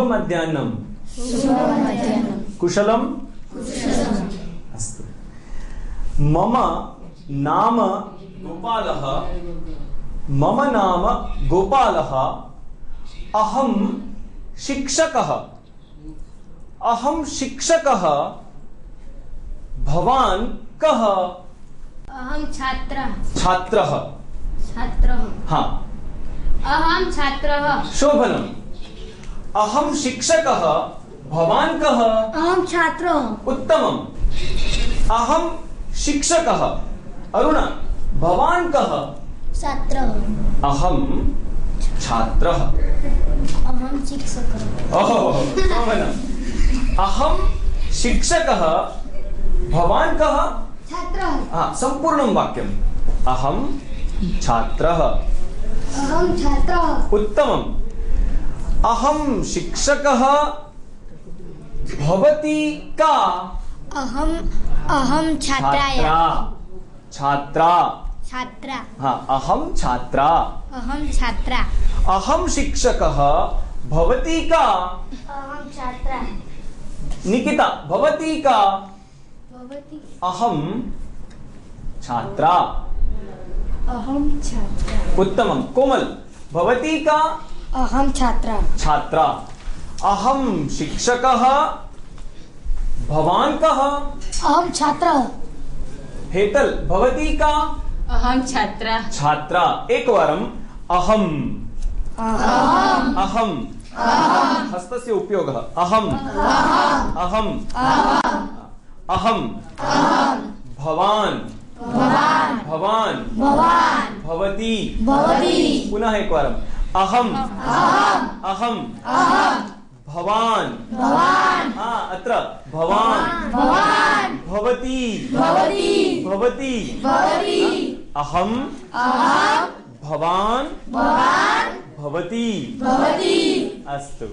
मध्याह्नं। कुशलम्? अस्तु। मम नाम गोपालः। मम नाम गोपालः। अहं शिक्षकः। अहं शिक्षकः। भवान् कः? अहं छात्रः। छात्रः। हाँ। अहं छात्रः। शोभनम्। अहं शिक्षकः। भवान् कः? अहं छात्रः। उत्तमम्। अहं शिक्षकः। अरुणा, भवान् कः? छात्रः। अहं छात्रः। अहं शिक्षकः। ओहो, शोभनम्। अहं शिक्षकः। भवान् कः? छात्रः। हाँ, सम्पूर्णं वाक्यम्। अहं छात्रः। अहं छात्रः। उत्तमम्। अहं शिक्षकः। भवती का? अहं छात्राया। छात्रा। छात्रा। हाँ, अहं छात्रा। अहं छात्रा। अहं शिक्षकः। भवती का? अहं छात्रा। निकिता, भवती का? भवती। अहं छात्रा। अहं छात्रा। उत्तमं। कोमल, भवती का? अहं छात्रा। छात्रा। अहं शिक्षकः। भवान् कः? अहं छात्रः। हेतल, भवती का? अहं छात्रा। छात्रा। एकवारम्। अहम्। अहम्। हस्तस्य उपयोगः। अहम्। अहम्। अहम्। भवान्। भवान्। भवती। पुनः एकवारम्। अहम्। अहम्। भवान्। अत्र भवान्। भवती। भवती। अहम्। भवान्। भवती। अस्तु।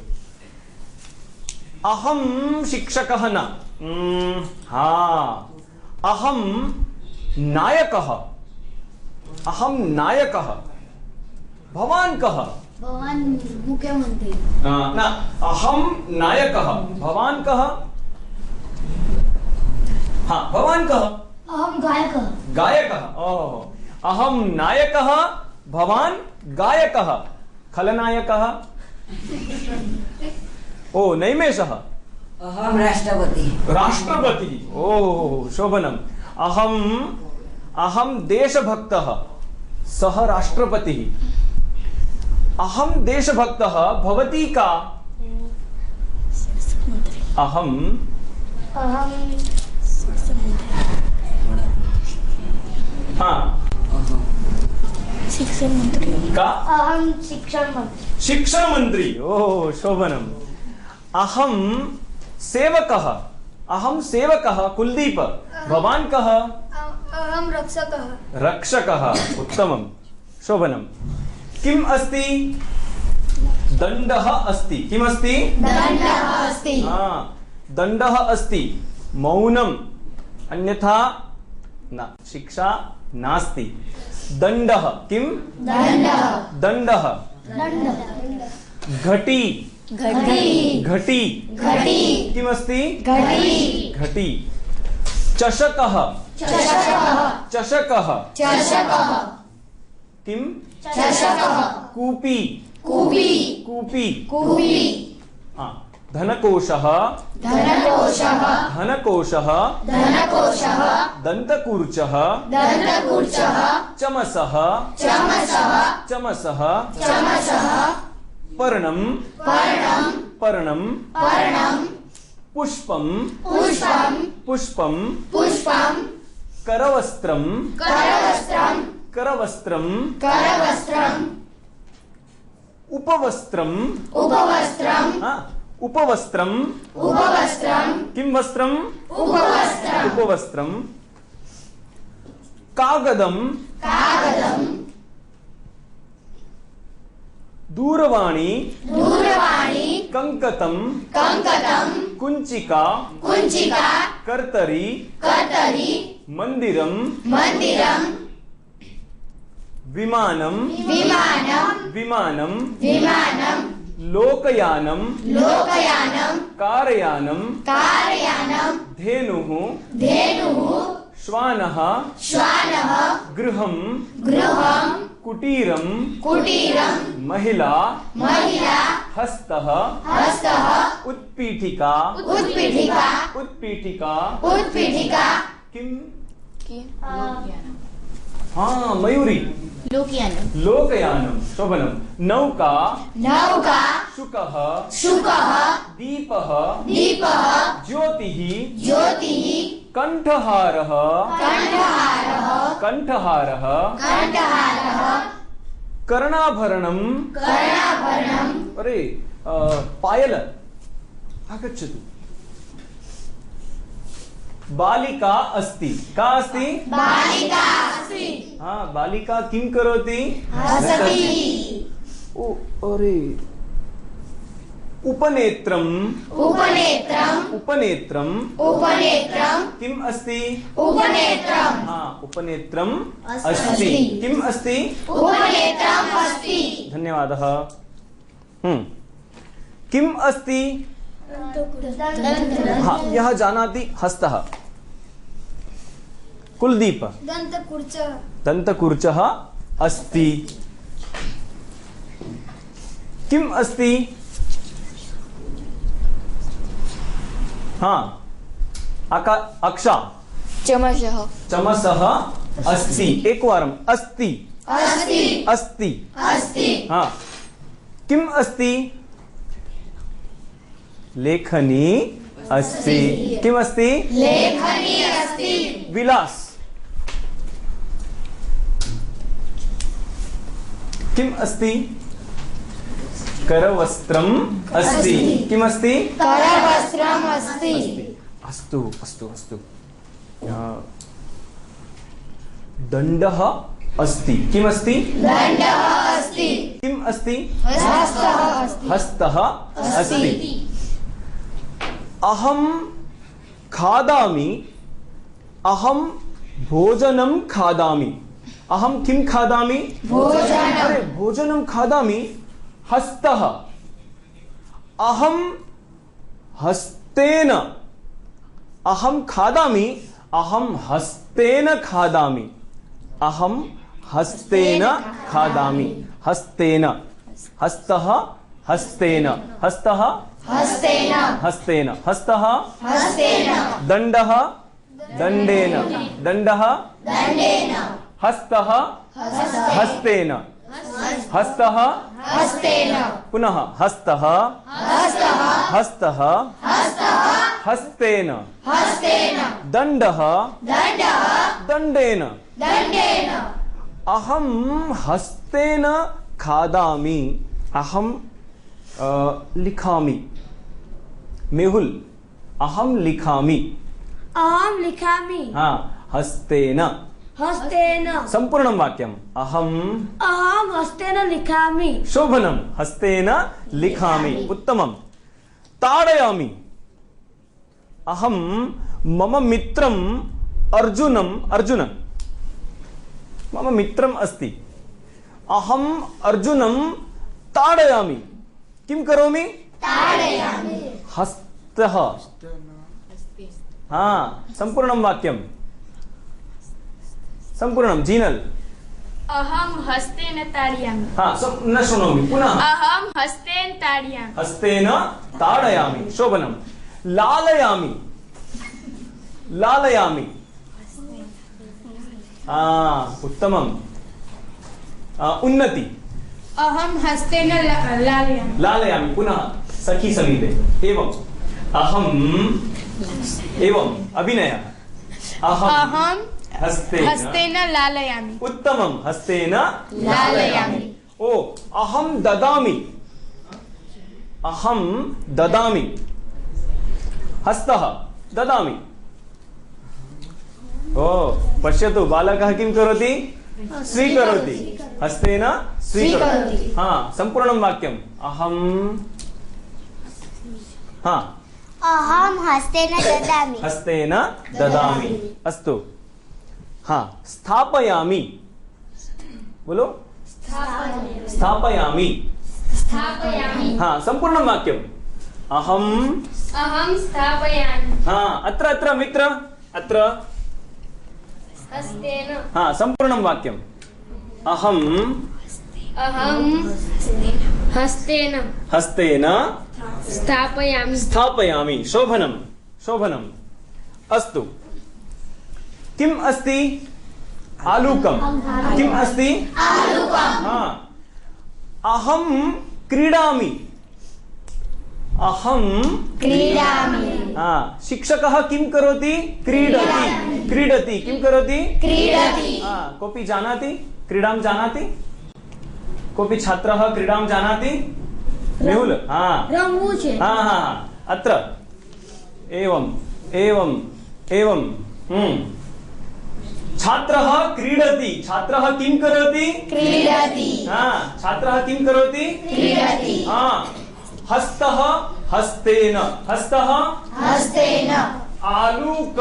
अहं शिक्षकः न। हाँ, अहं नायकः। अहं नायकः। भवान् कः? भवान् मुख्यमंत्री। न, अहं नायकः। भवान् कः? हाँ, भवान् कः? अहं गायकः। गायकः। ओहो, अहं नायकः। भवान् गायकः। खलनायकः? ओ, नैमेषः। अहं राष्ट्रपति। राष्ट्रपति। ओह, शोभनम्। अहं देशभक्तः। सः राष्ट्रपतिः। अहं देशभक्तः। भवती का? अहं हाँ, शिक्षण मंत्री का? अहं शिक्षण मंत्री। शिक्षण मंत्री। ओह, शोभनम्। अहं सेवकः। अहं सेवकः। कुलदीप, भवान् कः? अहं रक्षकः। रक्षकः। उत्तमं, शोभनम्। किम् अस्ति? दण्डः अस्ति। किम् अस्ति? दण्डः अस्ति। दण्डः अस्ति। मौनम्, अन्यथा न, शिक्षा नास्ति। दण्डः। किम्? दण्डः। घटी। घटी। किमस्ति? घटी। चषकः। चषकः। किम्? कूपी। कूपी। धनकोशः। धनकोशः। दन्तकूर्चः। चमसः। चमसः। पर्णम्। पर्णम्। पुष्पम्। पुष्पम्। करवस्त्रम्। करवस्त्रम्। उपवस्त्रम्। उपवस्त्रम्। किं वस्त्रम्? उपवस्त्रम्। कागदम्। दूरवाणी। कंकतम्। कुञ्चिका। कर्तरी। मन्दिरम्। विमानम्। लोकयानम लोकयानम कारयानम कारयानम धेनुः धेनुः श्वानः श्वानः गृहं गृहं कुटीरं कुटीरं महिला महिला हस्तः हस्तः उत्पीठिका उत्पीठिका उत्पीठिका उत्पीठिका किम हाँ मयूरी लोकयानम लोकयानम शोभनम नौका नौका शुकः शुकः दीपः दीपः ज्योतिः ज्योतिः कंठहारः कंठहारः कंठहारः कंठहारः कर्णाभरणम् कर्णाभरणम् अरे पायल आगच्छतु बालिका अस्ति का अस्ति बालिका अस्ति हाँ बालिका किं करोति हसति ओ अरे उपनेत्रम् उपनेत्रम् उपनेत्रम् उपनेत्रम् किम् अस्ति उपनेत्रम् हाँ उपनेत्रम् अस्ति। अस्ति किम् अस्ति उपनेत्रम् अस्ति धन्यवादः किम् अस्ति हाँ यह जानाति हस्तः कुलदीप दन्तकुर्चः दन्तकुर्चः अस्ति किम् अस्ति हाँ अक्षा चमसः चमसः अस्ति एकवारम् अस्ति अस्ति अस्ति अस्ति हाँ किम् अस्ति लेखनी अस्ति किम् अस्ति लेखनी अस्ति विलास किम् अस्ति करवस्त्रम् अस्ति किम् अस्ति करवस्त्रम् अस्ति अस्तु अस्तु अस्तु दण्डः अस्ति किम् अस्ति दण्डः अस्ति किम् अस्ति हस्तः अस्ति हस्तः अस्ति अहं खादामि अहं भोजनं खादामि अहं किं खादामि भोजनम् अरे भोजनं खादामि हस्तः अहं हस्तेन अहं खादामि अहं हस्तेन खादामि अहं हस्तेन खादामि हस्तेन हस्तः हस्तेन हस्तः हस्तेन हस्तेन हस्तः हस्तेन दण्डः दण्डेन दण्डः दण्डेन हस्तः हस्तेन हस्तः हस्तेन पुनः हस्तः हस्तः हस्तः हस्तेन हस्तेन दण्डः दण्डः दण्डेन दण्डेन अहं हस्तेन खादामि अहं लिखामि मेहुल अहं लिखामि अहं लिखामि हाँ हस्तेन हस्तेन संपूर्णं वाक्यम् अहं हस्तेन लिखामि शोभनं हस्तेन लिखामि उत्तमं ताडयामि अहं मम मित्रम् अर्जुन मम मित्रम् अस्ति अहं अर्जुनं ताडयामि किं करोमि ताडयामि हस्तः हाँ संपूर्णं वाक्यं संपूर्णं जीनल अहं हस्तेन ताडयामि हाँ न शृणोमि पुनः अहं हस्तेन ताडयामि हस्तेन ताडयामि शोभनं लालयामि लालयामि उत्तमम् उन्नति अहं हस्तेन लालयामि लालयामि पुनः सखी समीपे एवम् एवम् अभिनयः अहं हस्तेन हस्तेन लालयामि उत्तमं हस्तेन लालयामि ओ अहं ददामि हस्तः ददामि ओ पश्यतु बालकः किं करोति स्वीकरोति हस्तेन स्वीकरोति हाँ संपूर्णं वाक्यम् अहं हाँ अहं हस्तेन ददामि हस्तेन ददामि अस्तु हाँ स्थापयामि बोलो स्थापयामि स्थापयामि हाँ, संपूर्णं वाक्यम् अहम् अहं स्थापयामि हाँ, अत्र मित्र अत्र हस्तेन हाँ, संपूर्णं वाक्यम् अहम् अहं हस्तेन हस्तेन स्थापयामि स्थापयामि शोभनम् अस्तु किम् अस्ति आलूकम् किम् अस्ति हाँ, अहं क्रीडामि हाँ, शिक्षकः किं करोति क्रीडति किं करोति हाँ, कोऽपि जानाति क्रीडां जानाति कोऽपि छात्रः क्रीडां जानाति मेहुल हाँ रंगू छे हाँ हाँ अत्र एवं छात्रः क्रीडति छात्रः किं करोति हाँ, छात्रः किं करोति हाँ, हस्तः हस्तेन आलूक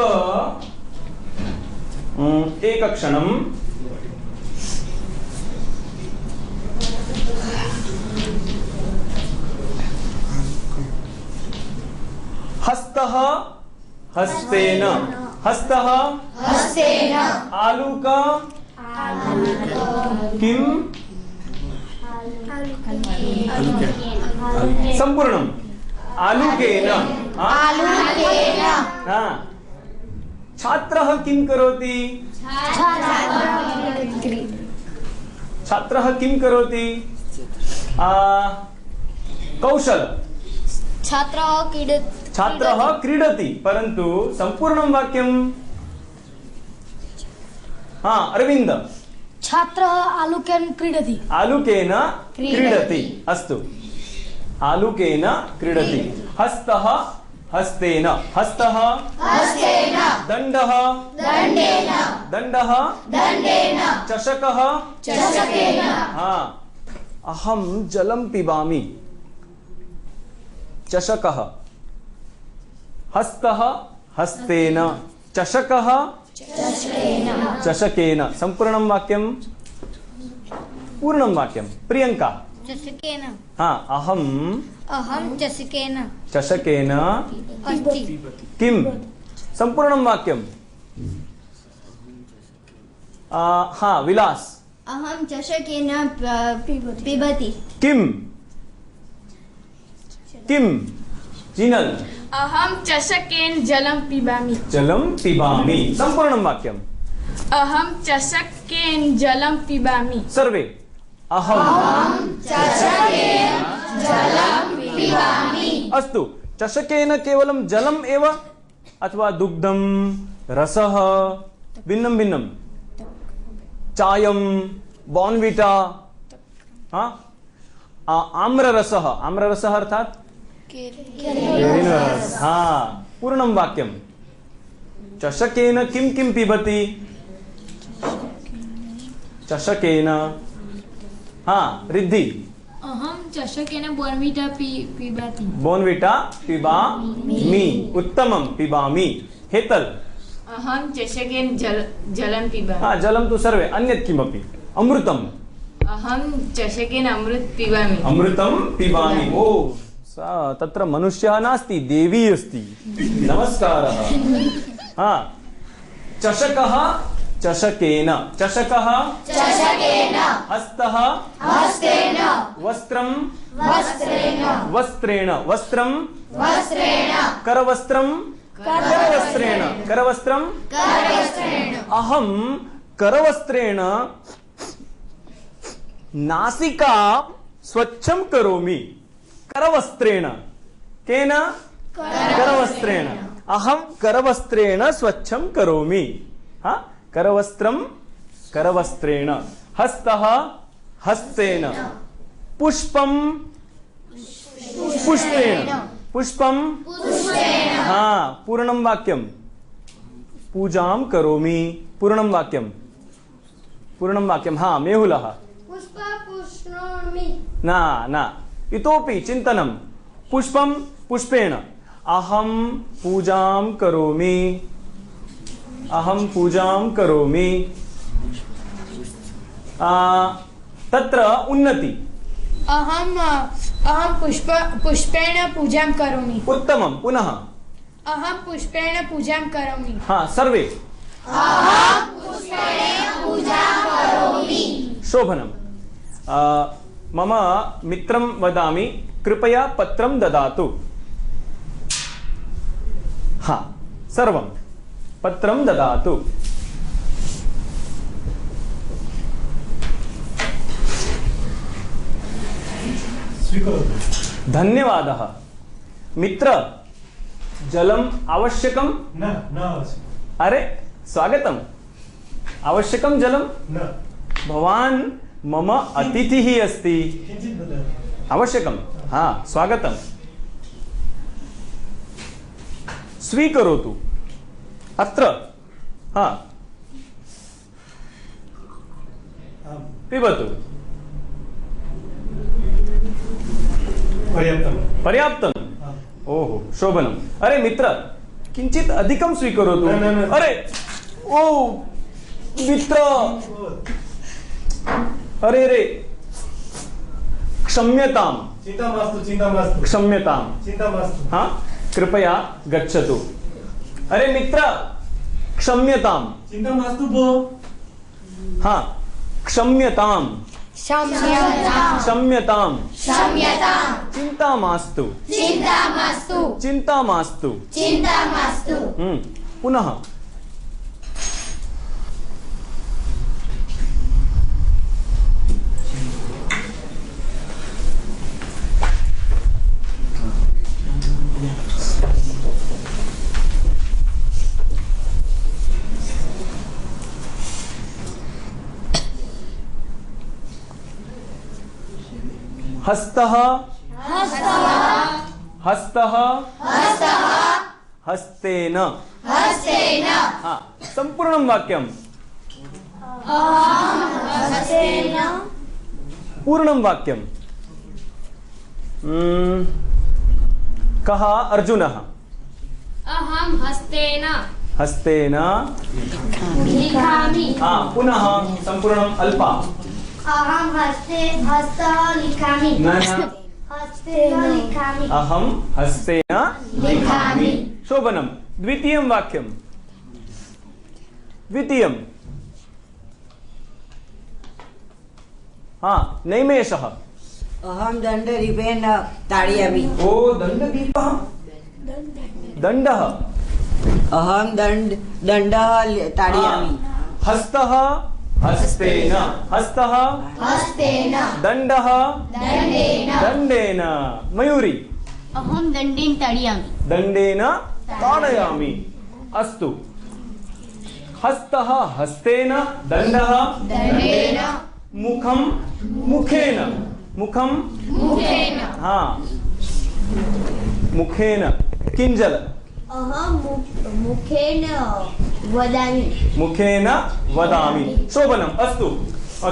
एकक्षणम् हस्तः हस्तेन आलूक किं संपूर्णम् आलूकेन हाँ, छात्रः किं करोति छात्रः किं करोति कौशल छात्रः क्रीडति परन्तु संपूर्णं वाक्यं हाँ अरविन्द छात्रः आलूकेन क्रीडति अस्तु आलूकेन क्रीडति हस्तः हस्तेन दण्डः चषकः हाँ अहं जलं पिबामि चषकः हस्तः हस्तेन चषकः चषकेन संपूर्णं वाक्यं पूर्णं वाक्यं प्रियंका चषकेन हाँ अहं चषकेन किं संपूर्णं वाक्यं हाँ विलास अहं चषकेन पिबति किं जिनल अहं चषकेन जलं पिबामि संपूर्णं वाक्यम् अहं चषकेन जलं पिबामि सर्वे अहं चषकेन जलं पिबामि अस्तु चषकेन केवलं जलम् एव अथवा दुग्धं रसः भिन्नं चायं बॉर्नविटा हाँ आम्ररसः अर्थात केरिनरस हाँ पूर्णं वाक्यं चषकेन किं पिबति चषकेन हाँ रिद्धि अहं चषकेन बोर्नविटा पिबामि उत्तमं पिबामि हेतल अहं चषकेन जलं पिबामि हाँ जलं तु सर्वे अन्यत् किमपि अमृतम् अहं चषकेन अमृतं पिबामि ओ तत्र मनुष्यः नास्ति देवी अस्ति नमस्कारः हाँ चषकः चषकेन हस्तः वस्त्रं करवस्त्रं अहं करवस्त्रेण नासिका स्वच्छं करोमि करवस्त्रेण केन करवस्त्रेण अहं करवस्त्रेण स्वच्छं करोमि हाँ करवस्त्रेण हस्तः हस्तेन पुष्पं हाँ पूर्णं वाक्यं पूजां करोमि पूर्णं वाक्यं हाँ मेहुलः न इतोपि चिन्तनं पुष्पेण अहं पूजां करोमि तत्र उन्नति अहं पुष्पेण पूजां करोमि। उत्तमं, पुनः। अहं पुष्पेण पूजां करोमि। हाँ, सर्वे। शोभनम्। मम मित्रं वदामि, कृपया पत्रं ददातु। हाँ, सर्वं पत्रं ददातु। धन्यवादः। मित्र, जलम् आवश्यकं? न आवश्यकम्। अरे, स्वागतम्। आवश्यकं जलं? न। भवान् मम अतिथिः अस्ति। किञ्चित् ददातु। आवश्यकं? हाँ, स्वागतम्। स्वीकरोतु। अत्र। हाँ, आम्। पिबतु। पर्याप्तं। पर्याप्तम्। आम्। ओहो, शोभनम्। अरे मित्र, किञ्चित् अधिकं स्वीकरोतु। न, न, न। अरे, ओ मित्र, अरे रे, क्षम्यताम्। चिन्ता मास्तु। क्षम्यताम्। हाँ, कृपया गच्छतु। अरे मित्र, क्षम्यताम्। चिन्ता मास्तु भो। हाँ, क्षम्यताम्। क्षम्यताम्। चिंता मास्तु। पुनः। हस्तः हस्तेन। हाँ, संपूर्णं वाक्यं। पूर्णं वाक्यं। कः अर्जुनः? अहं हस्तेन लिखामि। हाँ, पुनः संपूर्णम् अल्पा। अहं हस्तः लिखामि। न, हस्तेन लिखामि। अहं हस्तेन लिखामि। शोभनं। द्वितीयं वाक्यं। द्वितीयं। हाँ, नैमेषः। अहं दण्डदीपेन ताडयामि। ओ, दण्डदीपः। दण्डः। अहं दण्डः ताडयामि। हस्तः हस्तेन। हस्तः दण्डः दण्डेन। मयूरी। अहं दण्डेन ताडयामि। दण्डेन ताडयामि। अस्तु। हस्तः हस्तेन, दण्डः मुखं मुखेन। हाँ, मुखेन। किञ्जल। अहं मुखेन वदामि। मुखेन वदामि। शोभनम्। अस्तु।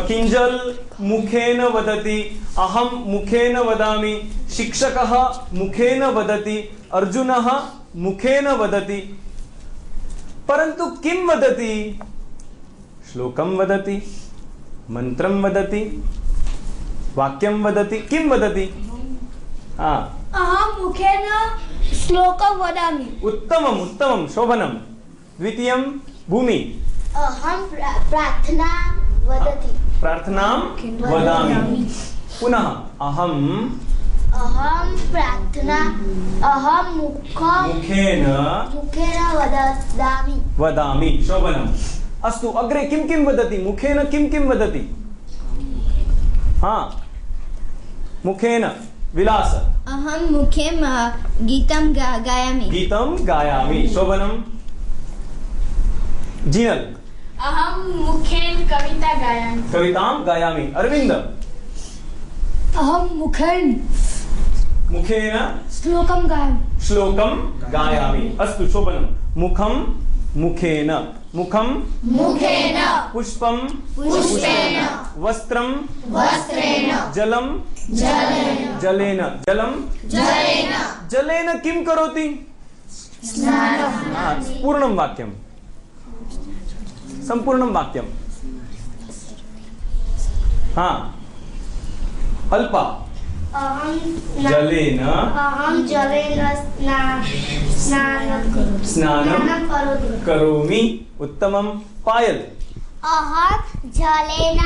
किञ्जल मुखेन वदति, अहं मुखेन वदामि, शिक्षकः मुखेन वदति, अर्जुनः मुखेन वदति। परन्तु किं वदति? श्लोकं वदति, मन्त्रं वदति, वाक्यं वदति, किं वदति? हाँ, अहं मुखेन श्लोकं वदामि। उत्तमम्, उत्तमं, शोभनं। द्वितीयं भूमि। अहं प्रार्थना वदति। प्रार्थनां वदामि। पुनः अहं मुखेन वदामि। शोभनम्। अस्तु, अग्रे किं किं वदति? मुखेन किं किं वदति? हाँ, मुखेन विलास। अहं मुखे गीतं गायामि। गीतं गायामि। शोभनं। जीनल। अहं मुखेन कविता गायामि। कवितां गायामि। अरविंद। अहं मुखेन श्लोकं गायामि। श्लोकं गायामि। अस्तु, शोभनं। मुखं मुखेन। मुखं पुष्पं वस्त्रं जलं जलेन। जलेन किं करोति? पूर्णं वाक्यं। संपूर्णं वाक्यं। हाँ, अल्पा। जलेन अहं जलेन स्नानं करोमि। उत्तमं। पायल। अहं जलेन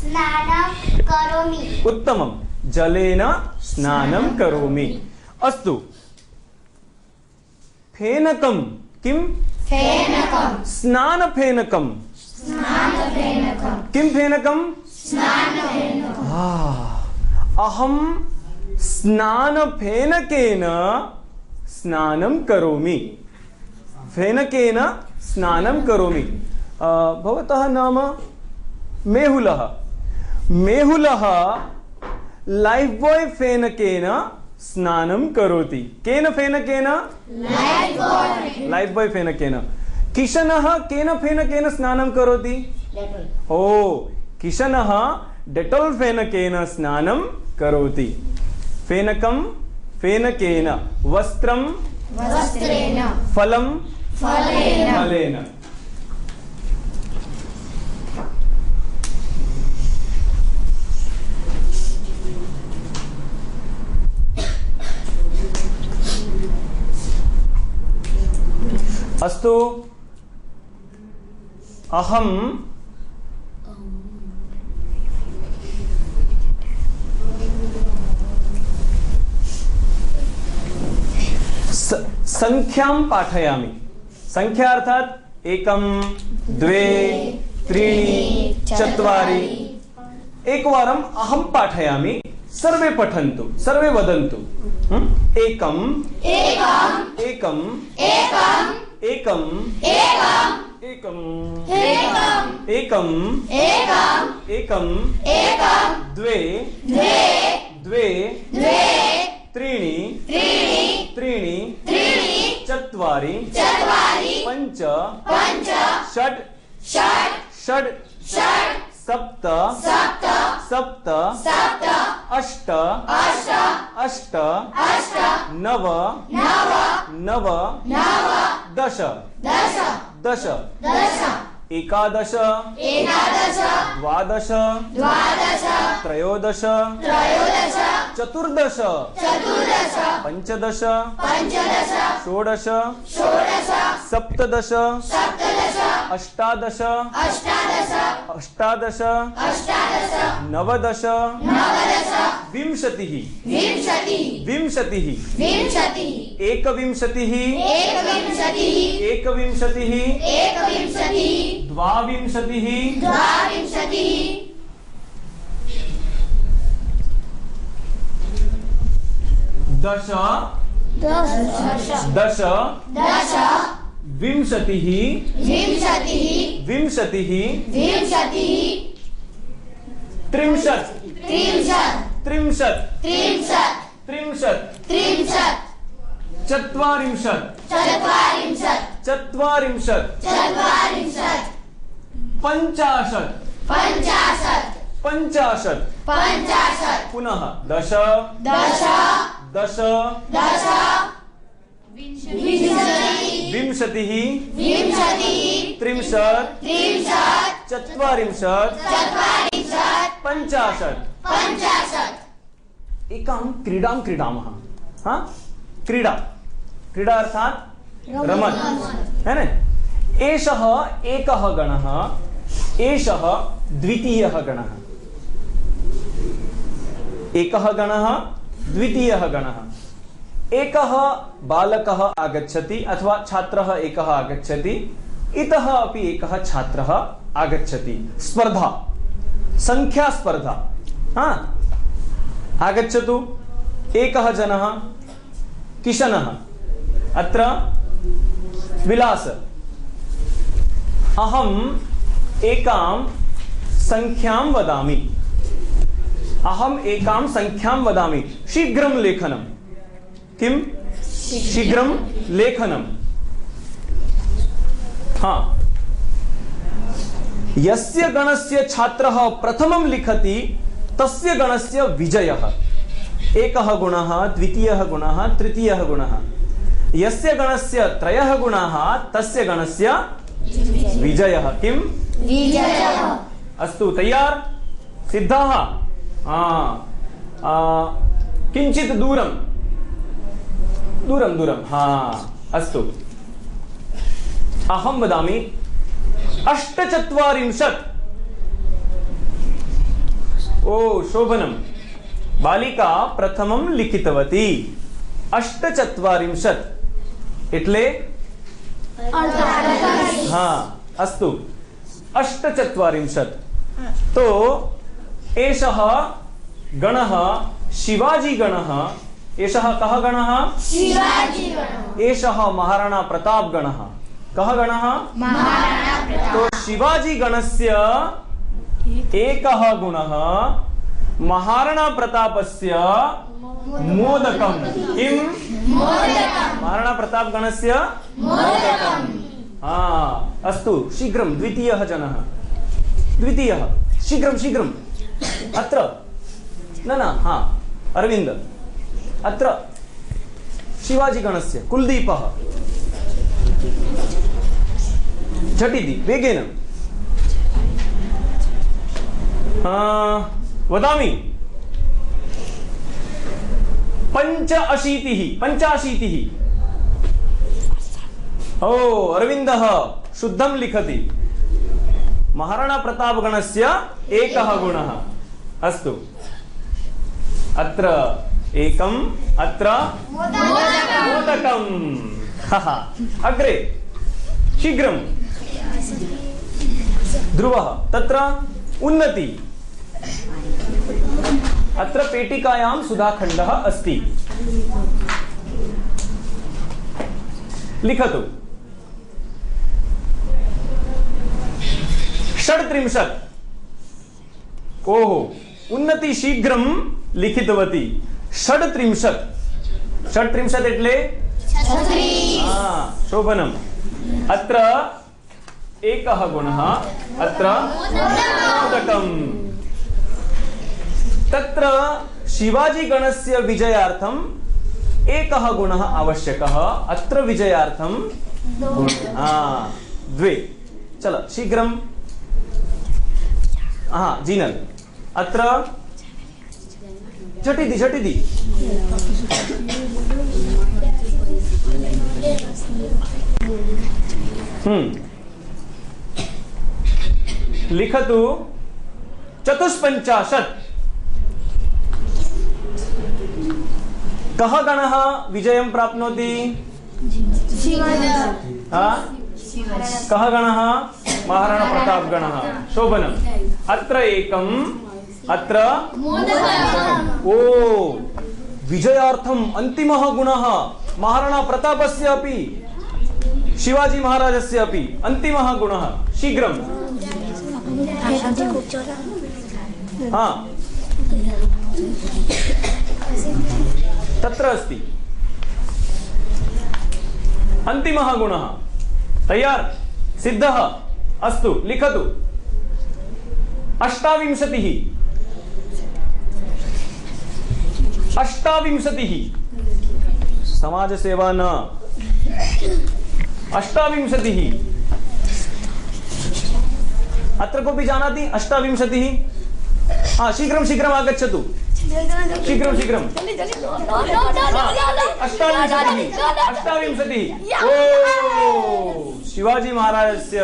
स्नानं करोमि। उत्तमं। जलेन स्नानं करोमि। अस्तु। फेनकं किं? फेनकं। स्नानफेनकं। किं फेनकं? अहं स्नानफेनकेन स्नानं करोमि। फेनकेन स्नानं करोमि। भवतः नाम मेहुलः। मेहुलः लाइफबॉय फेनकेन स्नानं करोति। केन फेनकेन? लाइफबॉय फेनकेन। किशनः केन फेनकेन स्नानं करोति? ओ, किशनः डेटॉल फेनकेन स्नानं करोति। फेनकं फेनकेन। वस्त्रं वस्त्रेण। फलं फलेन। फलेन। अस्तु। अहं संख्यां पाठयामि। संख्या अर्थात 1 2 3 4। एकवारम् अहं पाठयामि, सर्वे पठन्तु, सर्वे वदन्तु। एकं एकं एकं एकं एकं एकं एकं द्वे द्वे त्रीणि त्रीणि चत्वारि पञ्च षट् षट् सप्त सप्त अष्ट अष्ट नव नव दश दश एकादश द्वादश त्रयोदश चतुर्दश पंचदश षोडश सप्तदश अष्टादश अष्टादश नवदश विंशतिः विंशतिः एकविंशतिः एकविंशतिः द्वाविंशतिः दश दश विंशतिः विंशतिः त्रिंशत् त्रिंशत् त्रिंशत् चत्वारिंशत् चत्वारिंशत् पञ्चाशत् पञ्चाशत् पुनः दश दश विंशतिः त्रिंशत् चत्वारिंशत् पञ्चाशत् एकां क्रीडां क्रीडामः। हाँ, क्रीडा क्रीडा अर्थात रमत है ना। एषः एकः गणः, एषः द्वितीयः गणः। एकः गणः द्वितीयः गणः। एकः बालकः आगच्छति अथवा छात्रः एकः आगच्छति, इतः अपि एकः छात्रः आगच्छति। स्पर्धा, संख्या स्पर्धा। हाँ, आगच्छतु। एकः जनः किशनः, अत्र विलास। अहम् एकां संख्यां वदामि। अहम् एकां संख्यां वदामि। शीघ्रं लेखनं। किं? शीघ्रं लेखनं। हाँ, यस्य गणस्य छात्रः प्रथमं लिखति तस्य गणस्य विजयः। एकः गुणः, द्वितीयः गुणः, तृतीयः गुणः। यस्य गणस्य त्रयः गुणाः तस्य गणस्य विजयः। किं? विजयः। अस्तु, तैयार? सिद्धाः? किञ्चित् दूरं दूरं दूरं हा अस्तु अहं वदामि 48 ओ शोभनं बालिका प्रथमं लिखितवती 48 એટલે हा अस्तु 48 तो एषः गणः शिवाजी गणः एषः कः गणः शिवाजी गणः एषः महाराणा प्रताप गणः कः गणः महाराणा प्रताप तो शिवाजी गणस्य एकः गुणः महाराणा प्रतापस्य मोदकं किं मोदकं महाराणा प्रताप गणस्य मोदकं अस्तु शीघ्रं द्वितीयः जनः द्वितीयः शीघ्रं शीघ्रम् अत्र न हा अरविन्द अत्र शिवाजी गणस्य कुलदीपः झटिति वेगेन वदामि 85 ओ अरविन्दः शुद्धं लिखति महाराणा प्रताप गणस्य एकः गुणः अस्तु अत्र एकम् अत्र मोदकम् अग्रे शीघ्रं ध्रुवः तत्र उन्नति अत्र पेटिकायां सुधाखण्डः अस्ति लिखतु 36 ओहो उन्नति शीघ्रं लिखितवती 36 એટલે शोभनम् अत्र एकः गुणः अत्र मोदकम् तत्र शिवाजी गणस्य विजयार्थम् एकः गुणः आवश्यकः अत्र विजयार्थं द्वे चल शीघ्रं जीनल अत्र झटिति झटिति लिखतु 54 कः गणः विजयं प्राप्नोति कः गणः महाराणा प्रताप गणः शोभनम् अत्र एकम् अत्र ओ विजयार्थम् अन्तिमः गुणः महाराणा प्रतापस्य अपि शिवाजी महाराजस्य अपि अन्तिमः गुणः शीघ्रं तत्र अस्ति अन्तिमः गुणः तैयार सिद्धः अस्तु लिखतु 28 समाज सेवा न 28 अत्र कोऽपि जानाति 28 शीघ्रं शीघ्रम् आगच्छतु शीघ्रं शीघ्रं 28 ओ शिवाजी महाराजस्य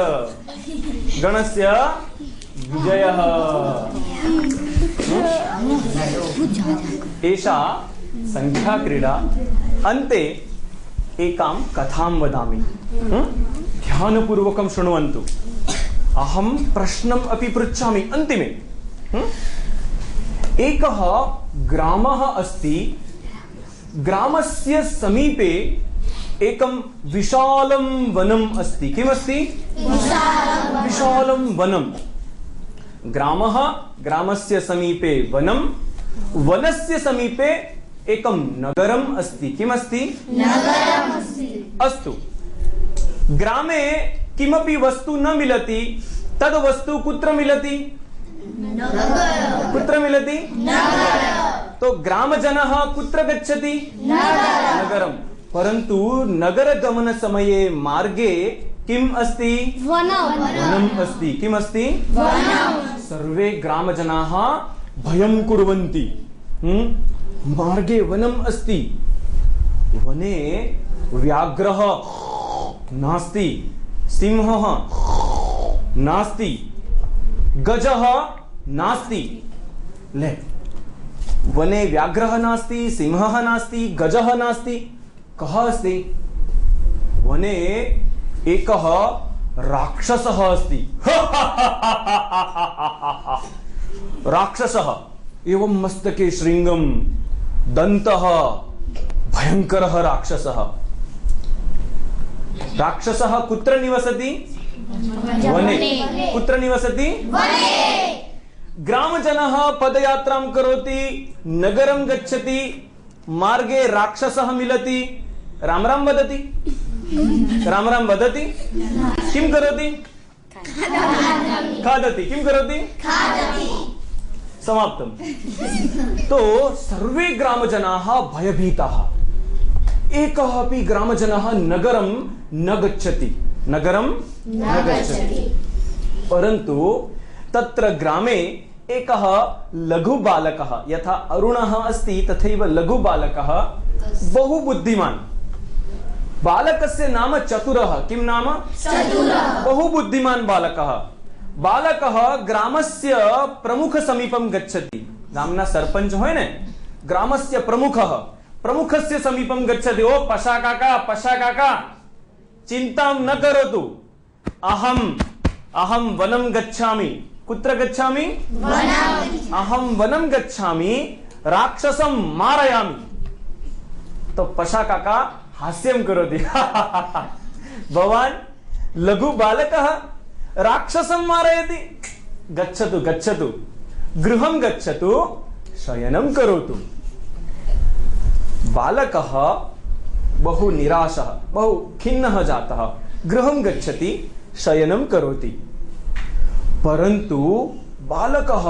गणस्य विजयः एषा संख्याक्रीडा अन्ते एकां कथां वदामि ध्यानपूर्वकं शृण्वन्तु अहं प्रश्नम् अपि पृच्छामि अन्तिमे एकः ग्रामः अस्ति ग्रामस्य समीपे एकं विशालं वनम् अस्ति किमस्ति विशालं वनं ग्रामः ग्रामस्य समीपे वनं वनस्य समीपे एकं नगरम् अस्ति किमस्ति अस्तु ग्रामे किमपि वस्तु न मिलति तद् वस्तु कुत्र मिलति कुत्र मिलति तो ग्रामजनः कुत्र गच्छति नगरं परन्तु नगरगमन समये मार्गे किम् अस्ति वनम् अस्ति किम् अस्ति सर्वे ग्रामजनाः भयं कुर्वन्ति मार्गे वनम अस्ति, वने व्याघ्रः नास्ति, सिंहः नास्ति, गजः नास्ति। ले, वने व्याघ्रः नास्ति, सिंहः नास्ति, गजः नास्ति, कः अस्ति? वने एकः राक्षसः अस्ति। राक्षसः एवं मस्तके श्रृंगम, दन्तः, भयंकरः राक्षसः। राक्षसः कुत्र निवसति? वने। कुत्र निवसति? वने। ग्रामजनः पदयात्रां करोति, नगरं गच्छति, मार्गे राक्षसः मिलति, राम राम वदति, राम राम वदति, किं करोति? खादति। किं करोति? खादति। समाप्तम्। तो सर्वे ग्रामजनाः भयभीताः। एकः अपि ग्रामजनः नगरं न गच्छति, नगरं न गच्छति। परन्तु तत्र ग्रामे एकः लघु बालकः, यथा अरुणः अस्ति तथैव लघु बालकः, बहु बुद्धिमान्। बालकस्य नाम चतुरः। किं नाम? चतुरः। बहु बुद्धिमान् बालकः। बालकः ग्रामस्य प्रमुख समीपं गच्छति। नाम्ना सरपंच होय ने, ग्रामस्य प्रमुखः, प्रमुखस्य समीपं गच्छति। ओ पशा काका, चिन्तां न करोतु, अहं वनं गच्छामि। कुत्र गच्छामि? वनम्। अहं वनं गच्छामि, राक्षसं मारयामि। तो पशा काका हास्यं करोति। भवान् लघु बालकः राक्षसं मारयति? गच्छतु गच्छतु, गृहं गच्छतु, शयनं करोतु। बालकः बहु निराशः, बहु खिन्नः जातः, गृहं गच्छति, शयनं करोति। परन्तु बालकः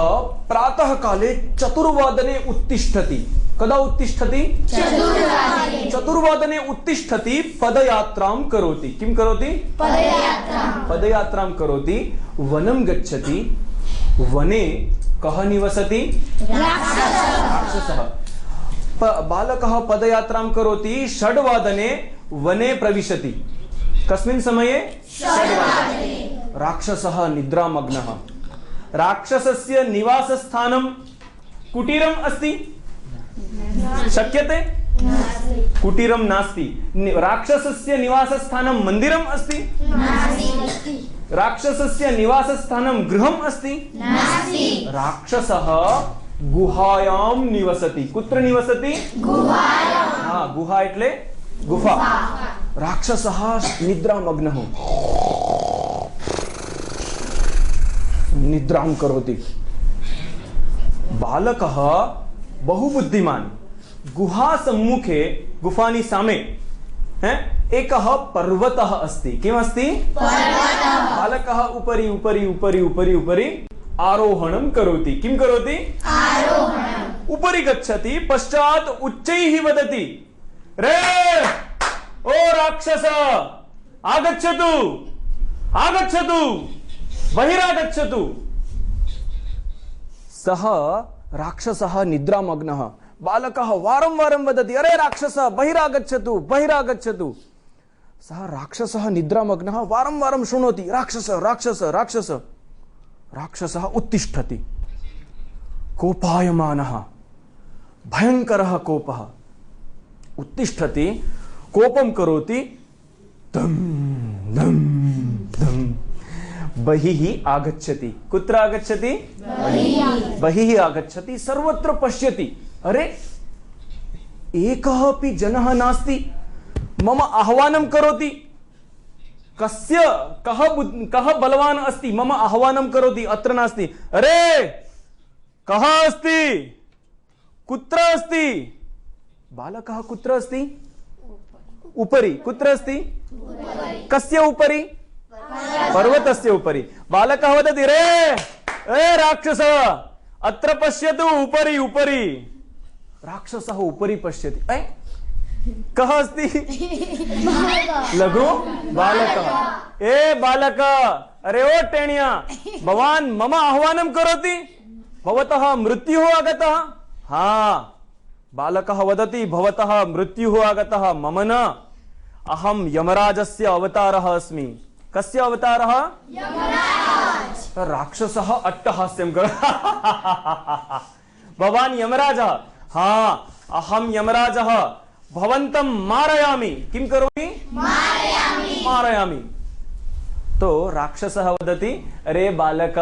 प्रातः काले 4 वादने उत्तिष्ठति। कदा उत्तिष्ठति? 4 चतुर्वादने उत्तिष्ठति, पदयात्रां करोति। किं करोति? पदयात्रां करोति, वनं गच्छति। वने कः निवसति? राक्षसः। बालकः पदयात्रां करोति, 6 वादने वने प्रविशति। कस्मिन् समये? 6 वादने। राक्षसः निद्रामग्नः। राक्षसस्य निवासस्थानं कुटीरम् अस्ति? शक्यते? कुटीरं नास्ति। राक्षसस्य निवासस्थानं मन्दिरम् अस्ति? राक्षसस्य निवासस्थानं गृहम् अस्ति? राक्षसः गुहायां निवसति। कुत्र निवसति? गुहायां। गुहा एटले गुफा। राक्षसः निद्रामग्नः, निद्रां करोति। बालकः बहु बुद्धिमान्। गुहा सम्मुखे, गुफानि सामे एकः पर्वतः अस्ति। किमस्ति? पर्वतः। बालकः उपरि उपरि उपरि उपरि उपरि आरोहणं करोति। किं करोति? आरोहणम्। उपरि गच्छति, पश्चात् उच्चैः वदति, रे ओ राक्षस, आगच्छतु, आगच्छतु, बहिरागच्छतु। सः राक्षसः निद्रामग्नः। बालकः वारं वारं वदति, अरे राक्षस, बहिरागच्छतु, बहिरागच्छतु। सः राक्षसः निद्रामग्नः वारं वारं शृणोति, राक्षस राक्षस राक्षस। राक्षसः उत्तिष्ठति, कोपायमानः, भयंकरः कोपः। उत्तिष्ठति, कोपं करोति, दम दम दम, बहिः आगच्छति। कुत्र आगच्छति? बहिः आगच्छति, सर्वत्र पश्यति, अरे एकः अपि जनः नास्ति, मम आह्वानं करोति। कः बलवान् अस्ति, मम आह्वानं करोति, अत्र नास्ति। अरे कः अस्ति, कुत्र अस्ति? बालकः कुत्र अस्ति? उपरि। कुत्र अस्ति? कस्य उपरि? पर्वतस्य उपरि। बालकः वदति, रे राक्षस, अत्र पश्यतु, उपरि उपरि। राक्षसः उपरि पश्यति, कः अस्ति? लघु बालकः। ए बालक, अरे ओ टेण्या, भवान् मम आह्वानं करोति? भवतः मृत्युः आगतः? हाँ, बालकः वदति भवतः मृत्युः आगतः मम न, अहं यमराजस्य अवतारः अस्मि। कस्य अवतारः? यमराज। राक्षसः अट्टहास्यं कर भवान् यमराजः? हाँ, अहं यमराजः, भवन्तं मारयामि। किं करोमि? मारयामि। तो राक्षसः वदति, अरे बालक,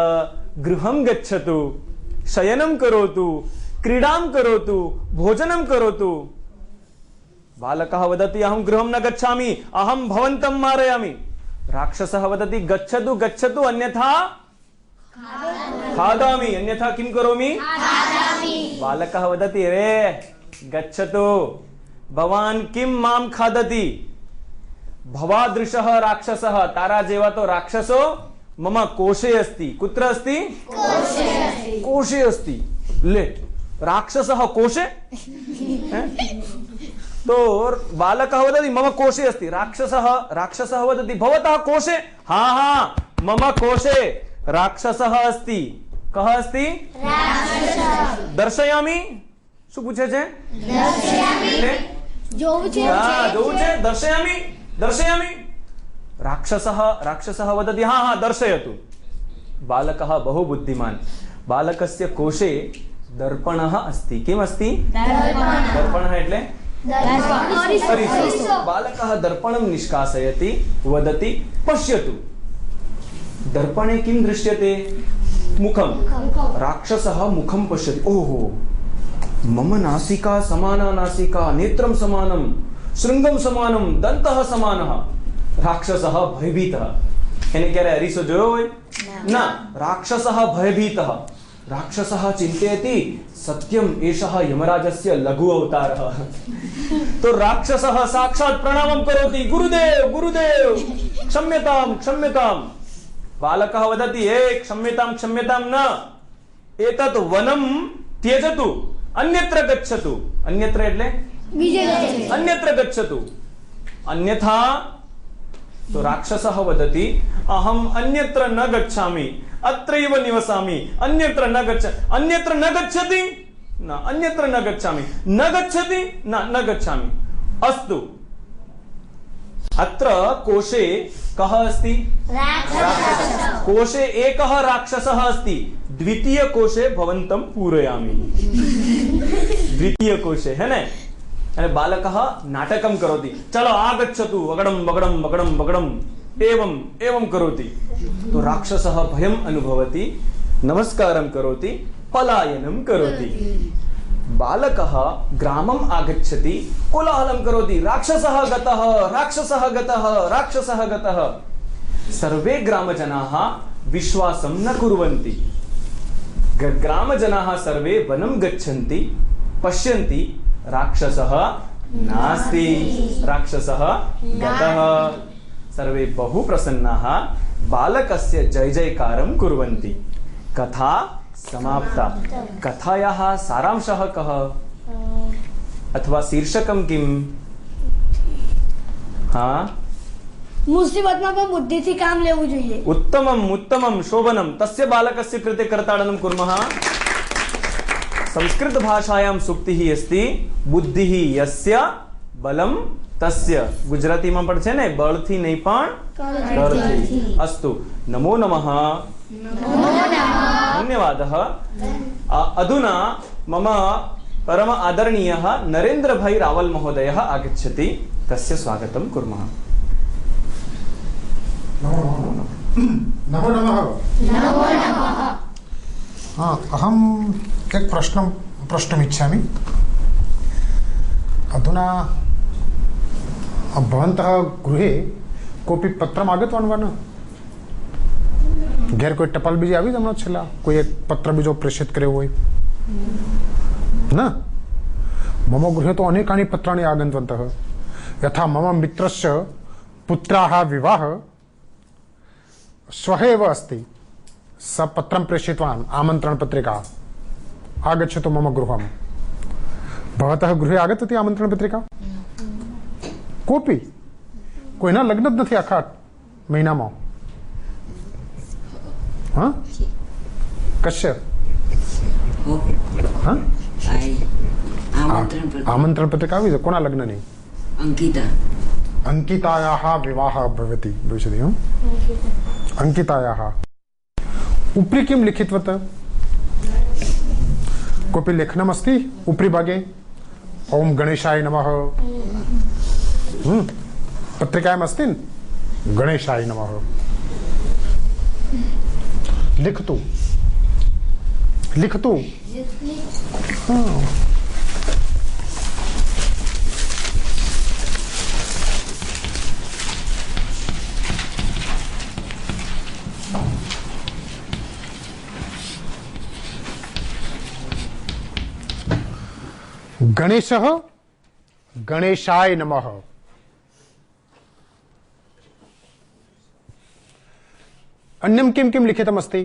गृहं गच्छतु, शयनं करोतु, क्रीडां करोतु, भोजनं करोतु। बालकः वदति, अहं गृहं न गच्छामि, अहं भवन्तं मारयामि। राक्षसः वदति, गच्छतु गच्छतु, अन्यथा खादामि, अन्यथा किं करोमि? बालकः वदति, अरे गच्छतु, भवान् किं मां खादति? भवादृशः राक्षसः, तारा जेवा तो राक्षसो मम कोशे अस्ति। कुत्र अस्ति? कोशे अस्ति। ले, राक्षसः कोशे? तो बालकः वदति, मम कोशे अस्ति। राक्षसः वदति, भवतः कोशे? हाँ हाँ, मम कोशे राक्षसः अस्ति। कः अस्ति? दर्शयामि। શું પૂછે છે? दर्शयामि। राक्षसः वदति, हाँ हाँ दर्शयतु। बालकः बहु बुद्धिमान्। बालकस्य कोशे दर्पणः अस्ति। किम् अस्ति? दर्पणः एट्ले अरिसो। बालकः दर्पणं निष्कासयति, वदति, पश्यतु। दर्पणे किं दृश्यते? मुखं। राक्षसः मुखं पश्यति। ओहो, मम नासिका समाना नासिका, नेत्रं समानं, शृंगम समानम, दंतः समानः। राक्षसः भयभीतः। એને ક્યારે અરીસો જોયો હોય? ના, રાક્ષસः ભયભીતः। રાક્ષસः चिन्तयति, सत्यम एषः यमराजस्य लघु अवतारः। तो राक्षसः साक्षात् प्रणामं करोति, गुरुदेव गुरुदेव क्षम्यतां क्षम्यतां। बालकः वदति, हे क्षम्यतां क्षम्यतां न, एतत् वनं त्यजतु, अन्यत्र गच्छतु। अन्यत्र એટલે अन्यत्र गच्छतु, अन्यथा। तो राक्षसः वदति, अहम् अन्यत्र न गच्छामि, अत्रैव निवसामि, अन्यत्र न गच्छति, न अन्यत्र न गच्छामि, न गच्छति, न गच्छामि। अस्तु, अत्र कोशे कः अस्ति? राक्षसः। कोशे एकः राक्षसः अस्ति, द्वितीय कोशे भवन्तं पूरयामि। द्वितीय कोशे है न? અને બાલકः નાટકं करोति, चलो आगच्छतु, वगडं वगडं वगडं वगडं, एवं एवं करोति। तो राक्षसः भयम् अनुभवति, नमस्कारं करोति, पलायनं करोति। बालकः ग्रामम् आगच्छति, कोलाहलं करोति, राक्षसः गतः, राक्षसः गतः, राक्षसः गतः। सर्वे ग्रामजनाः विश्वासं न कुर्वन्ति। ग्रामजनाः सर्वे वनं गच्छन्ति, पश्यन्ति, राक्षसः नास्ति, राक्षसः गतः। सर्वे बहु प्रसन्नाः, बालकस्य जय जयकारं कुर्वन्ति। कथा समाप्ता। कथायाः सारांशः कः अथवा शीर्षकं किम्? हाँ, मुसीबतમાં પણ બુદ્ધિથી કામ લેવું જોઈએ। उत्तमम् उत्तमं शोभनं। तस्य बालकस्य कृते करताडनं कुर्मः। संस्कृत भाषायां सूक्तिः अस्ति, बुद्धिः यस्य बलं तस्य। गुजरातीમાં પણ છે ને, બળથી નહીં પણ કરથી। अस्तु, नमो नमः। धन्यवादः। अधुना मम परम आदरणीयः नरेंद्र भाई रावल महोदयः आगच्छति, तस्य स्वागतं कुर्मः। नमो नमः। हाँ, अहम् एक प्रष्टुमिच्छामि। अधुना भवन्तः गृहे कोऽपि पत्रम् आगतवान् वा न? ઘેર કોઈ ટપાલ બીજી આવી તમને છેલ્લા કોઈ એક પત્ર બીજો પ્રેષિત કર્યો હોય? न मम गृहे तो अनेकानि पत्राणि आगन्तवन्तः। यथा मम मित्रस्य पुत्राः विवाह श्वः एव अस्ति, स पत्रं प्रेषितवान्, आमन्त्रणपत्रिका, आगच्छतु मम गृहं। भवतः गृहे आगतवती आमन्त्रणपत्रिका? कोऽपि कोईना लग्न ज નથી આખા મહિનામાં? હા, કશ્ય? હા, आमन्त्रणपत्रिका कोना लग्ननी अंकिता अंकितायाः विवाहः भवति भविष्यति अंकितायाः उपरि किं लिखितवत् कोऽपि लेखनमस्ति उपरि भागे ओम गणेशाय नमः पत्रिकायाम् अस्ति गणेशाय नमः लिखतु लिखतु गणेशः गणेशाय नमः अन्यं किं किं लिखितमस्ति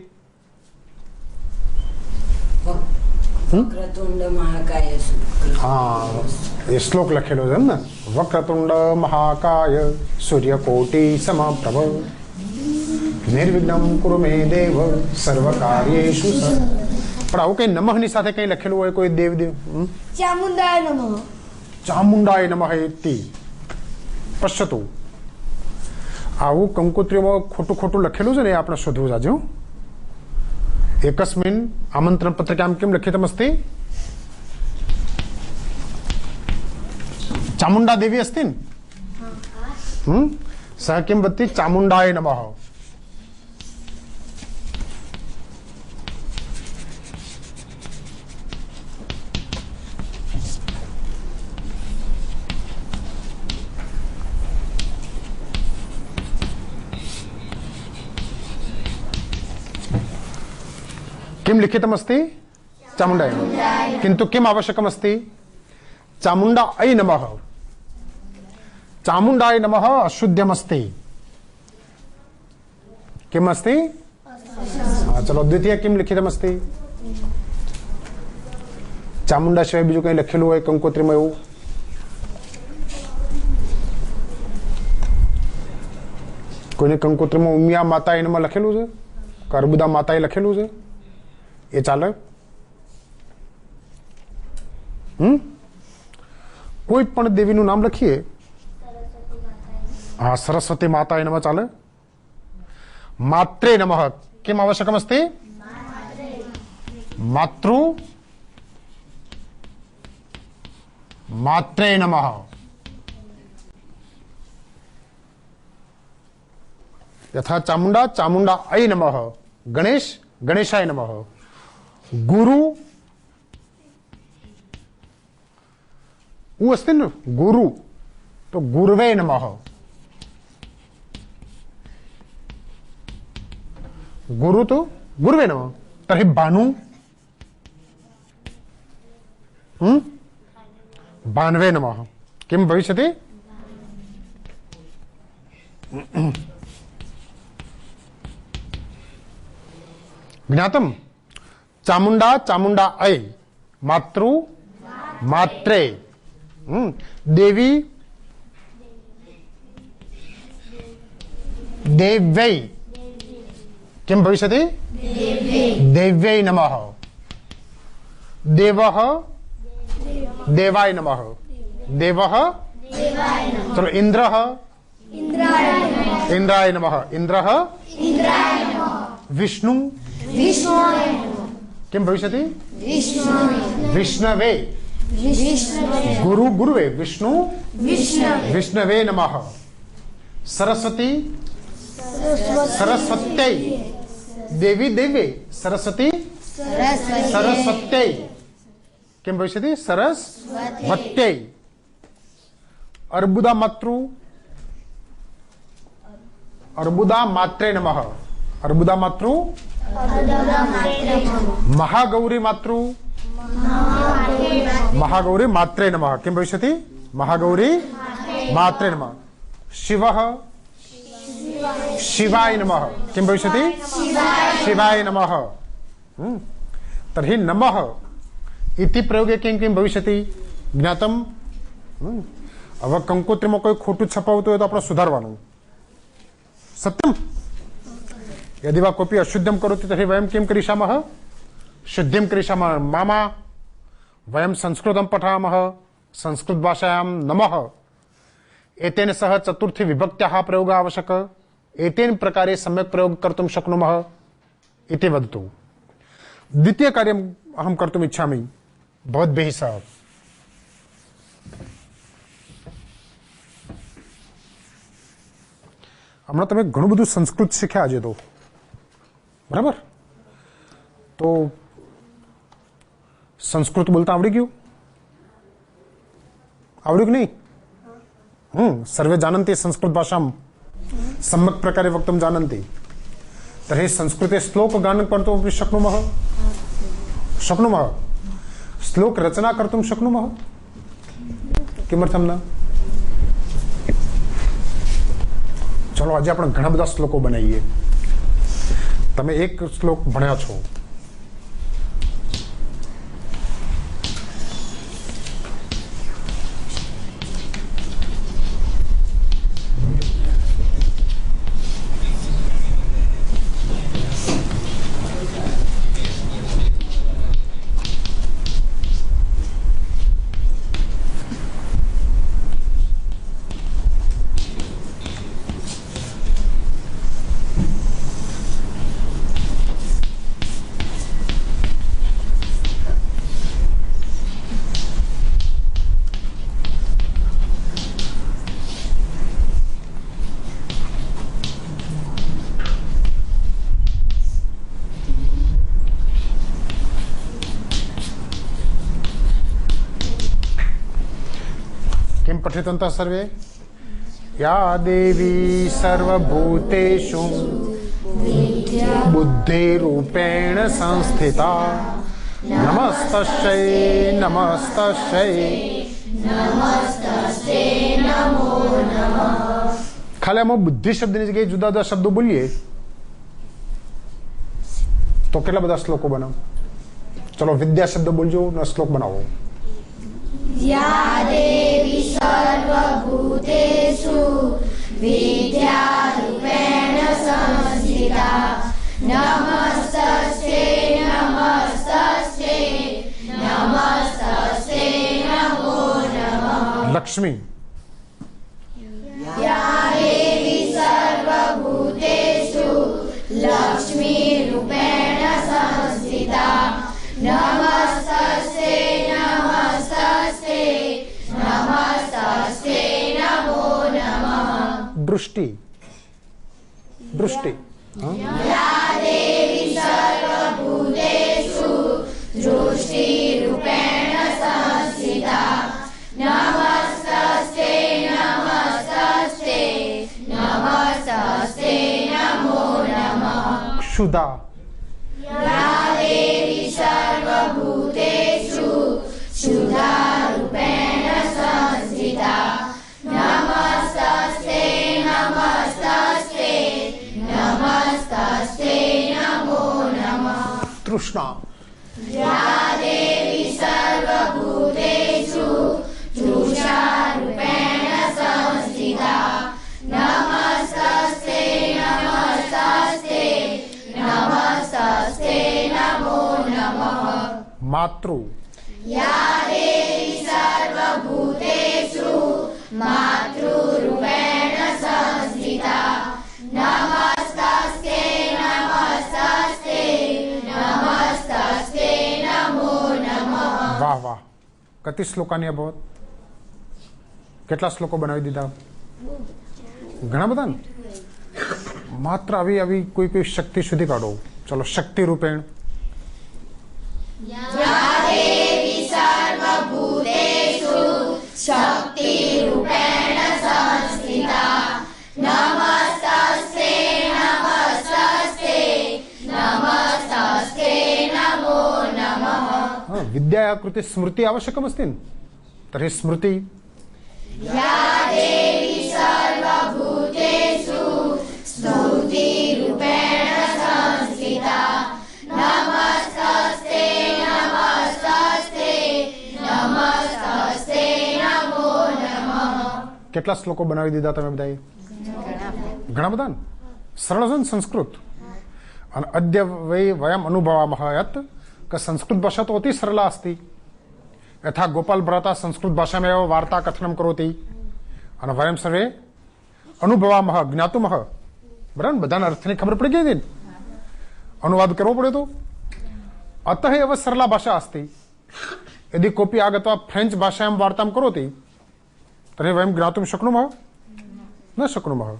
वक्रतुंड महाकाय ये श्लोक लखेलो है ना वक्रतुंड महाकाय सूर्यकोटि समप्रभ निर्विघ्नं कुरु मे देव सर्वकार्येषु પણ આવું કઈ નમઃની સાથે કઈ લખેલું હોય કોઈ દેવ ચામુંડાય નમઃ ચામુંડાય નમઃ ઇતિ પશ્યતુ આવું કંકોત્રીમાં ખોટું ખોટું લખેલું છે ને એ આપણે શોધવું જાજો एकस्मिन् आमन्त्रण पत्रिकां किं लिखितमस्ति चामुण्डा देवी अस्ति सः किं वदति चामुण्डाय नमः किं लिखितमस्ति चामुण्डाय किन्तु किम् आवश्यकमस्ति चामुण्डा ऐ नमः चामुण्डाय नमः अशुद्धमस्ति किम् अस्ति चलो द्वितीय किं लिखितमस्ति चामुण्डा सिवाय बीजું કંઈ લખેલું હોય કંકોત્રીમાં એવું કોઈને કંકોત્રીમાં ઉમિયા માતાએ નમઃ લખેલું છે કરબુદા માતાએ લખેલું છે ये चाले कोई पण देवी नु नाम लखीए हाँ सरस्वती माता नमः चाले मात्रे नमः किम आवश्यकमस्ति मातृ मात्रे नमः यथा चामुण्डा चामुण्डा ऐ नमः गणेश गणेशाय नमः गुरु वो अस्ति न गुरु तो गुरवे नमः गुरु तो गुरवे नमः तर्हि भानु भान्वे नमः किं भविष्यति ज्ञातम् चामुण्डा चामुण्डा ऐ मातृ मात्रे देवी देव्यै किं भविष्यति देव्यै नमः देवः देवाय नमः देवः चलो इन्द्रः इंद्राय नमः इंद्रः विष्णु किं भविष्यति विष्णवे गुरु गुरुवे विष्णु विष्णवे नमः सरस्वती सरस्वत्यै देवी देवे सरस्वती सरस्वत्यै किं भविष्यति सरस्वत्यै अर्बुदा मातृ अर्बुदा मात्रे नमः अर्बुदा मातृ महागौरी मातृ महागौरी मात्रे नमः किं भविष्यति महागौरी मात्रे नमः शिवः शिवाय नमः किं भविष्यति शिवाय नमः तर्हि नमः इति प्रयोगे किं किं भविष्यति ज्ञातम् હવે કંકોત્રીમાં કોઈ ખોટું છપાવતું હોય તો આપણે સુધારવાનું सत्यम यदि वा कोऽपि अशुद्धं करोति तर्हि वयं किं करिष्यामः शुद्धिं करिष्यामः मामा वयं संस्कृतं पठामः, संस्कृतभाषायां नमः एतेन सह चतुर्थी विभक्त्याः प्रयोगः आवश्यकः, एतेन प्रकारे सम्यक् प्रयोगं कर्तुं शक्नुमः इति वदतु। द्वितीय कार्यम् अहं कर्तुम् इच्छामि भवद्भिः सह। હમણાં તમે ઘણું બધું સંસ્કૃત શીખ્યા આજે તો, બરાબર? તો સંસ્કૃત બોલતા આવડી ગયું? આવડ્યું કે નહીં? સર્વે જાનन्ति સંસ્કૃત ભાષામ सम्यक् प्रकारे वक्तुं जानन्ति। तर्हि संस्कृते श्लोकगानं कर्तुमपि शक्नुमः, श्लोकरचना कर्तुं शक्नुमः। किमर्थं न? चलो आज આપણે ઘણા બધા શ્લોકો બનાવીએ। તમે એક શ્લોક ભણ્યા છો, किं पठितवन्तः सर्वे? या देवी सर्वभूतेषु बुद्धिरूपेण संस्थिता नमस्तस्यै नमस्तस्यै। खाली आम बुद्धि शब्दनी जग्याए जुदा जुदा शब्दों बोलीए तो કેટલા બધા શ્લોકો બનાવો? चलो विद्या शब्द बोलजो न श्लोक बनाओ। या देवी सर्वभूतेषु विद्यारूपेण संस्थिता नमस्तस्यै नमस्तस्यै नमस्तस्यै नमो नमः। लक्ष्मी या देवी सर्वभूतेषु लक्ष्मीरूपेण संस्थिता नमस्तस्यै नमस्तस्यै नमस्तस्यै नमो नमः। दृष्टि दृष्टि या देवी सर्वभूतेषु दृष्टिरूपेण संस्थिता नमस्तस्यै नमस्तस्यै नमस्तस्यै नमो नमः। क्षुधा या देवी सर्वभूतेषु क्षुधारूपेण संस्थिता नमस्तस्यै नमस्तस्यै नमस्तस्यै नमो नमः। तृष्णा या देवी सर्वभूतेषु तृषारूपेण संस्थिता नमस्तस्यै नमस्तस्यै नमस्तस्यै नमो नमः। मातृ या देवी सर्वभूतेषु मातृरूपेण संस्थिता नमस्तस्यै नमस्तस्यै नमस्तस्यै नमो नमः। वाह वाह, कति श्लोकानि अभवत्? કેટલા શ્લોકો બનાવી દીધા? ઘણા બધા ને? માત્ર આવી આવી કોઈ કોઈ શક્તિ સુધી કાઢો। ચલો શક્તિ રૂપેણ या देवी सर्वभूतेषु शक्तिरूपेण संस्थिता नमस्तस्यै नमस्तस्यै नमस्तस्यै नमो नमः। विद्यायाः कृते स्मृति आवश्यकमस्ति न? तर्हि स्मृति या देवी सर्वभूतेषु स्मृतिरूपेण संस्थिता नमस्तस्यै नमस्तस्यै नमस्तस्यै नमो नमः। કેટલા શ્લોકો બનાવી દીધા તમે બધાએ? ઘણા બધા ને? સરળ છે ને સંસ્કૃત? અને અદ્ય વયમ અનુભવામः यत् કે સંસ્કૃત ભાષા તો અતિ સરલા अस्ति। यथा गोपाल भ्राता संस्कृत भाषामेव वार्ता कथनं करोति અને વયમ સર્વે અનુભવામઃ જ્ઞાતુમઃ બરાબર બધાના અર્થની ખબર પડી ગઈ હતી अनुवाद करવો પડ્યો તો अतः एव सरला भाषा अस्ति यदि कोऽपि आगत्वा फ्रेंच भाषायां वार्तां करोति तर्हि वयं ज्ञातुं शक्नुमः न शक्नुमः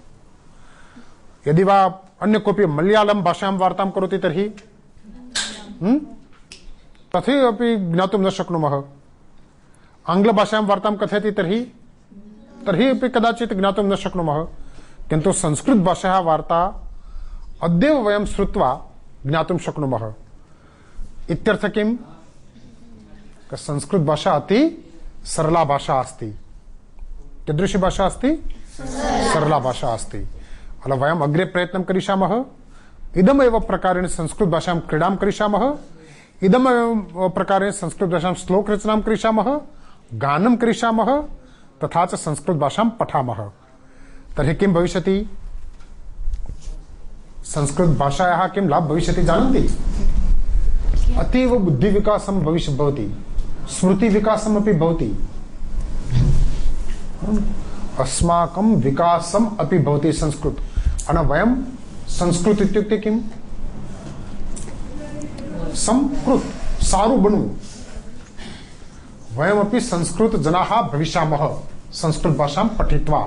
यदि वा अन्य कोऽपि मलयालम भाषायां वार्तां करोति तर्हि तथैवपि ज्ञातुं न शक्नुमः आङ्ग्लभाषायां वार्तां कथयति तर्हि अपि कदाचित् ज्ञातुं न शक्नुमः किन्तु संस्कृत भाषायाः वार्ता अद्यैव वयं श्रुत्वा ज्ञातुं शक्नुमः इत्यर्थ किं संस्कृत भाषा अति सरला भाषा अस्ति कीदृशी भाषा अस्ति सरला भाषा अस्ति अल वयम् अग्रे प्रयत्नं करिष्यामः इदमेव प्रकारेण संस्कृत भाषायां क्रीडां करिष्यामः इदमेव प्रकारेण संस्कृत भाषायां श्लोक रचनां करिष्यामः गानं करिष्यामः तथा च संस्कृत भाषां पठामः तर्हि किं भविष्यति संस्कृत भाषायाः किं लाभ भविष्यति जानन्ति अतीव बुद्धि विकासं भवति स्मृति विकासम् अपि भवति अस्माकं विकासम् अपि भवति संस्कृत अन वयं संस्कृत इत्युक्ते किं संस्कृत सारु बनु वयमपि संस्कृत जनाः भविष्यामः संस्कृत भाषां पठित्वा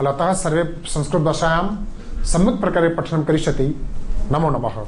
अतः सर्वे संस्कृत भाषायां सम्यक् प्रकारे पठनं करिष्यति नमो नमः